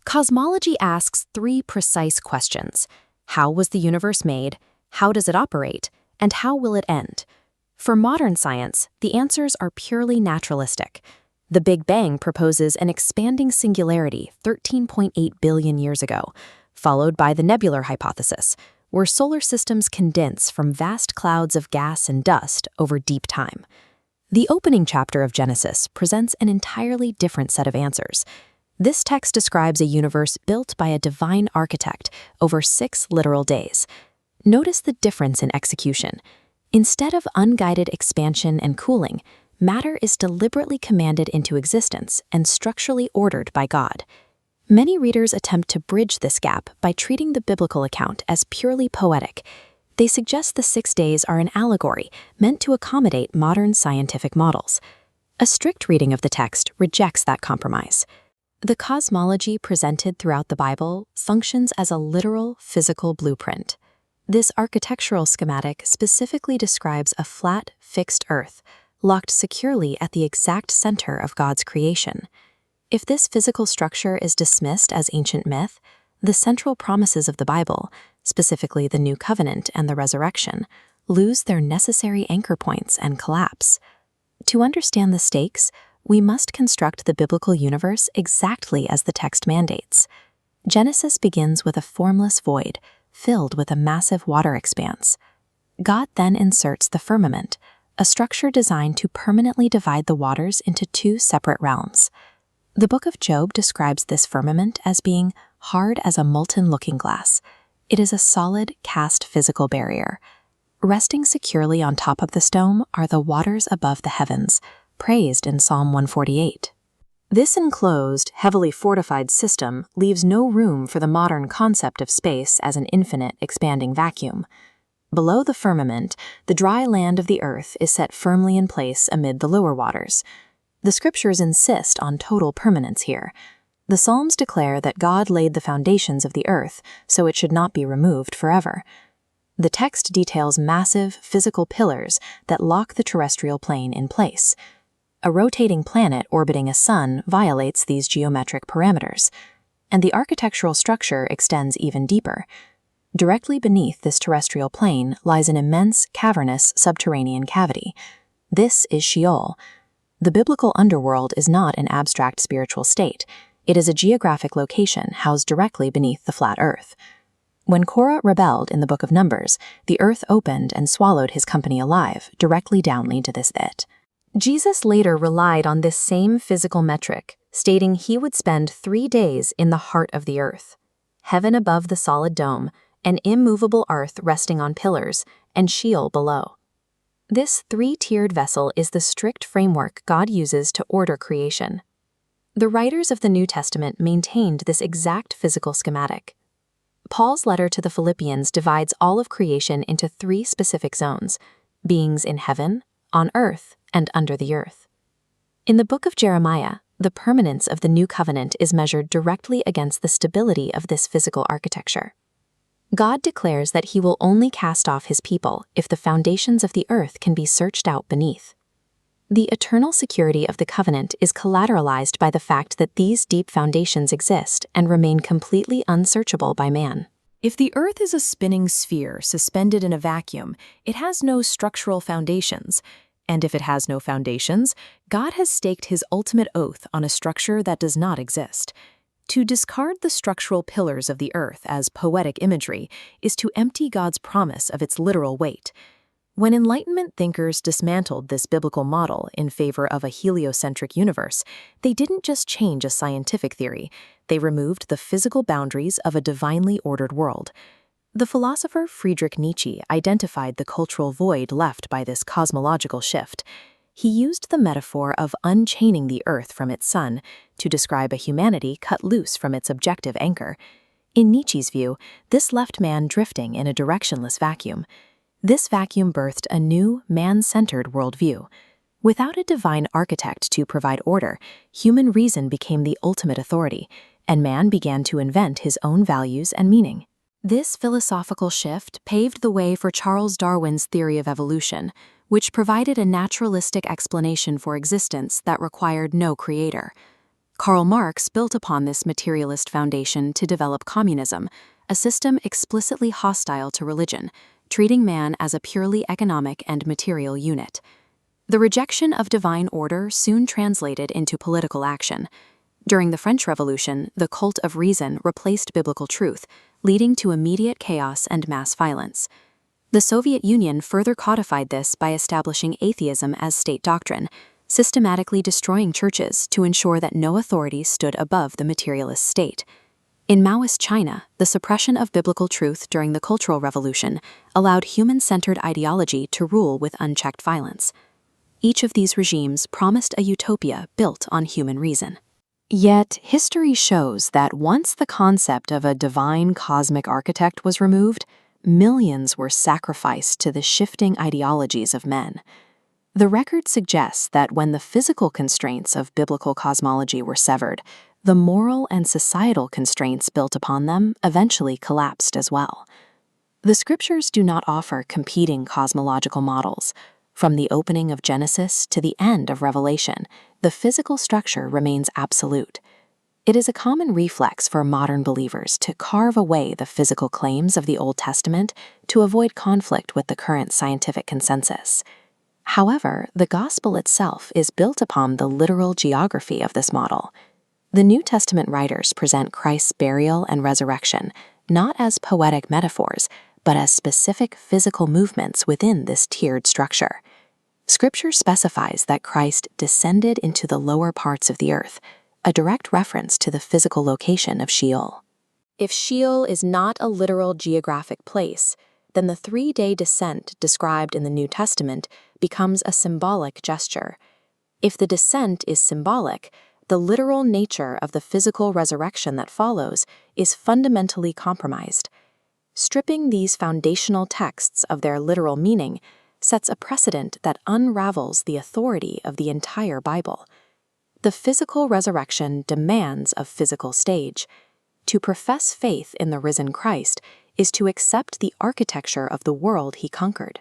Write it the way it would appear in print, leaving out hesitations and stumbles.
Cosmology asks three precise questions. How was the universe made? How does it operate? And how will it end? For modern science, the answers are purely naturalistic. The Big Bang proposes an expanding singularity 13.8 billion years ago, followed by the Nebular hypothesis, where solar systems condense from vast clouds of gas and dust over deep time. The opening chapter of Genesis presents an entirely different set of answers. This text describes a universe built by a divine architect over 6 literal days. Notice the difference in execution. Instead of unguided expansion and cooling, matter is deliberately commanded into existence and structurally ordered by God. Many readers attempt to bridge this gap by treating the biblical account as purely poetic. They suggest the 6 days are an allegory meant to accommodate modern scientific models. A strict reading of the text rejects that compromise. The cosmology presented throughout the Bible functions as a literal, physical blueprint. This architectural schematic specifically describes a flat, fixed Earth, locked securely at the exact center of God's creation. If this physical structure is dismissed as ancient myth, the central promises of the Bible, specifically the New Covenant and the resurrection, lose their necessary anchor points and collapse. To understand the stakes, we must construct the biblical universe exactly as the text mandates. Genesis begins with a formless void, filled with a massive water expanse. God then inserts the firmament, a structure designed to permanently divide the waters into 2 separate realms. The book of Job describes this firmament as being hard as a molten looking glass. It is a solid, cast physical barrier. Resting securely on top of the dome are the waters above the heavens, praised in Psalm 148. This enclosed, heavily fortified system leaves no room for the modern concept of space as an infinite, expanding vacuum. Below the firmament, the dry land of the earth is set firmly in place amid the lower waters. The scriptures insist on total permanence here. The Psalms declare that God laid the foundations of the earth, so it should not be removed forever. The text details massive, physical pillars that lock the terrestrial plane in place. A rotating planet orbiting a sun violates these geometric parameters, and the architectural structure extends even deeper. Directly beneath this terrestrial plane lies an immense, cavernous subterranean cavity. This is Sheol. The biblical underworld is not an abstract spiritual state. It is a geographic location housed directly beneath the flat earth. When Korah rebelled in the book of Numbers, the earth opened and swallowed his company alive, directly downlead to this pit. Jesus later relied on this same physical metric, stating he would spend 3 days in the heart of the earth. Heaven above the solid dome, an immovable earth resting on pillars, and Sheol below. This 3-tiered vessel is the strict framework God uses to order creation. The writers of the New Testament maintained this exact physical schematic. Paul's letter to the Philippians divides all of creation into 3 specific zones: beings in heaven, on earth, and under the earth. In the book of Jeremiah, the permanence of the New Covenant is measured directly against the stability of this physical architecture. God declares that he will only cast off his people if the foundations of the earth can be searched out beneath. The eternal security of the covenant is collateralized by the fact that these deep foundations exist and remain completely unsearchable by man. If the earth is a spinning sphere suspended in a vacuum, it has no structural foundations. And if it has no foundations, God has staked his ultimate oath on a structure that does not exist. To discard the structural pillars of the earth as poetic imagery is to empty God's promise of its literal weight. When Enlightenment thinkers dismantled this biblical model in favor of a heliocentric universe, they didn't just change a scientific theory, they removed the physical boundaries of a divinely ordered world. The philosopher Friedrich Nietzsche identified the cultural void left by this cosmological shift. He used the metaphor of unchaining the earth from its sun to describe a humanity cut loose from its objective anchor. In Nietzsche's view, this left man drifting in a directionless vacuum. This vacuum birthed a new, man-centered worldview. Without a divine architect to provide order, human reason became the ultimate authority, and man began to invent his own values and meaning. This philosophical shift paved the way for Charles Darwin's theory of evolution, which provided a naturalistic explanation for existence that required no creator. Karl Marx built upon this materialist foundation to develop communism, a system explicitly hostile to religion, treating man as a purely economic and material unit. The rejection of divine order soon translated into political action. During the French Revolution, the cult of reason replaced biblical truth, leading to immediate chaos and mass violence. The Soviet Union further codified this by establishing atheism as state doctrine, systematically destroying churches to ensure that no authority stood above the materialist state. In Maoist China, the suppression of biblical truth during the Cultural Revolution allowed human-centered ideology to rule with unchecked violence. Each of these regimes promised a utopia built on human reason. Yet, history shows that once the concept of a divine cosmic architect was removed, millions were sacrificed to the shifting ideologies of men. The record suggests that when the physical constraints of biblical cosmology were severed, the moral and societal constraints built upon them eventually collapsed as well. The scriptures do not offer competing cosmological models. From the opening of Genesis to the end of Revelation, the physical structure remains absolute. It is a common reflex for modern believers to carve away the physical claims of the Old Testament to avoid conflict with the current scientific consensus. However, the gospel itself is built upon the literal geography of this model. The New Testament writers present Christ's burial and resurrection not as poetic metaphors, but as specific physical movements within this tiered structure. Scripture specifies that Christ descended into the lower parts of the earth, a direct reference to the physical location of Sheol. If Sheol is not a literal geographic place, then the 3-day descent described in the New Testament becomes a symbolic gesture. If the descent is symbolic, the literal nature of the physical resurrection that follows is fundamentally compromised. Stripping these foundational texts of their literal meaning sets a precedent that unravels the authority of the entire Bible. The physical resurrection demands a physical stage. To profess faith in the risen Christ is to accept the architecture of the world he conquered.